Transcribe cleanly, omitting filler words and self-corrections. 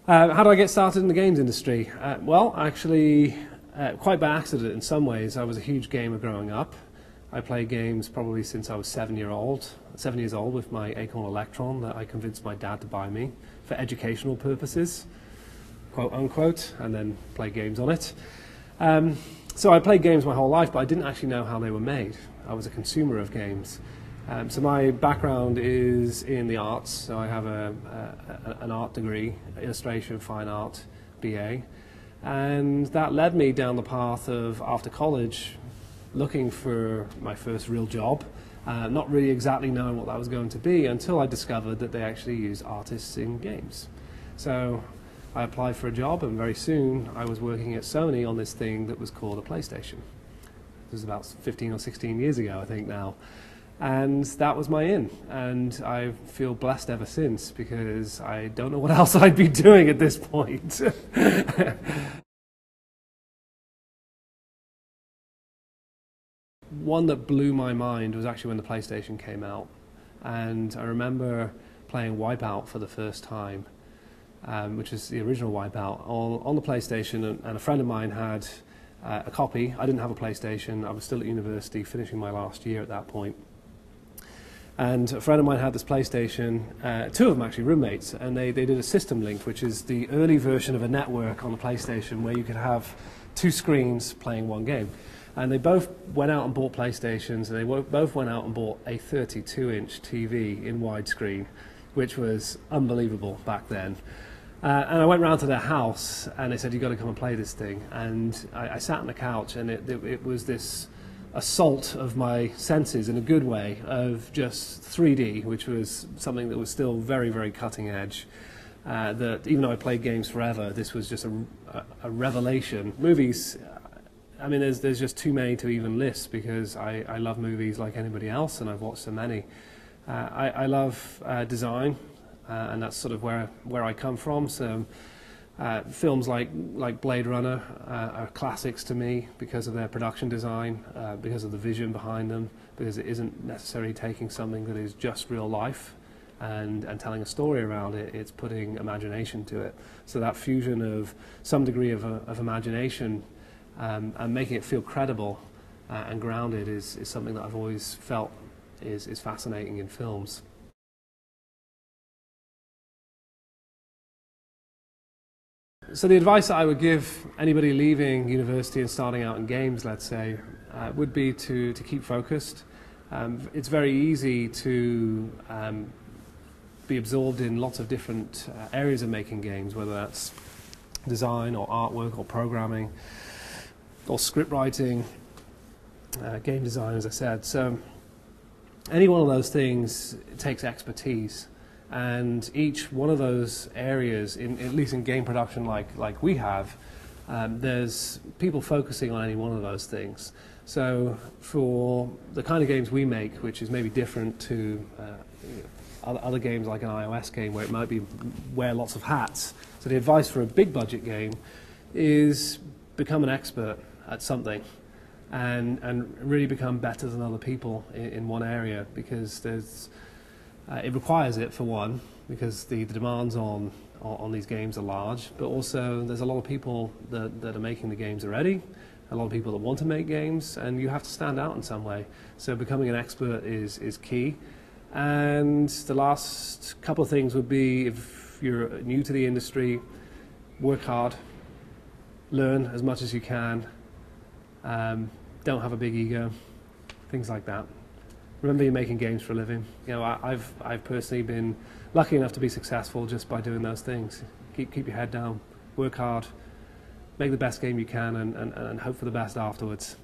How did I get started in the games industry? Well, actually, quite by accident in some ways. I was a huge gamer growing up. I played games probably since I was 7 years old with my Acorn Electron that I convinced my dad to buy me for educational purposes, quote unquote, and then play games on it. So I played games my whole life, but I didn't actually know how they were made. I was a consumer of games. So my background is in the arts, so I have an art degree, illustration, fine art, BA, and that led me down the path of, after college, looking for my first real job, not really exactly knowing what that was going to be until I discovered that they actually use artists in games. So I applied for a job, and very soon I was working at Sony on this thing that was called a PlayStation. It was about 15 or 16 years ago, I think now. And that was my in, and I feel blessed ever since because I don't know what else I'd be doing at this point. One that blew my mind was actually when the PlayStation came out, and I remember playing Wipeout for the first time, which is the original Wipeout, on the PlayStation, and a friend of mine had a copy. I didn't have a PlayStation. I was still at university, finishing my last year at that point. And a friend of mine had this PlayStation, two of them actually roommates, and they did a system link, which is the early version of a network on the PlayStation where you could have two screens playing one game. And they both went out and bought PlayStations, and they both went out and bought a 32-inch TV in widescreen, which was unbelievable back then. And I went round to their house, and they said, "You've got to come and play this thing." And I sat on the couch, and it was this assault of my senses in a good way of just 3D, which was something that was still very, very cutting edge. That even though I played games forever, this was just a revelation. Movies, I mean, there's just too many to even list because I love movies like anybody else, and I've watched so many. I love design, and that's sort of where I come from. So films like Blade Runner are classics to me because of their production design, because of the vision behind them, because it isn't necessarily taking something that is just real life and telling a story around it. It's putting imagination to it. So that fusion of some degree of imagination and making it feel credible and grounded is something that I've always felt is fascinating in films. So the advice that I would give anybody leaving university and starting out in games, let's say, would be to keep focused. It's very easy to be absorbed in lots of different areas of making games, whether that's design or artwork or programming or script writing, game design, as I said. So any one of those things takes expertise. And each one of those areas, at least in game production like we have, there's people focusing on any one of those things. So for the kind of games we make, which is maybe different to other games like an iOS game where it might be wear lots of hats. So the advice for a big budget game is become an expert at something and really become better than other people in one area, because it requires it, for one, because the demands on these games are large, but also there's a lot of people that are making the games already, a lot of people that want to make games, and you have to stand out in some way. So becoming an expert is key. And the last couple of things would be, if you're new to the industry, work hard, learn as much as you can, don't have a big ego, things like that. Remember, you're making games for a living. You know, I've personally been lucky enough to be successful just by doing those things. Keep your head down, work hard, make the best game you can, and hope for the best afterwards.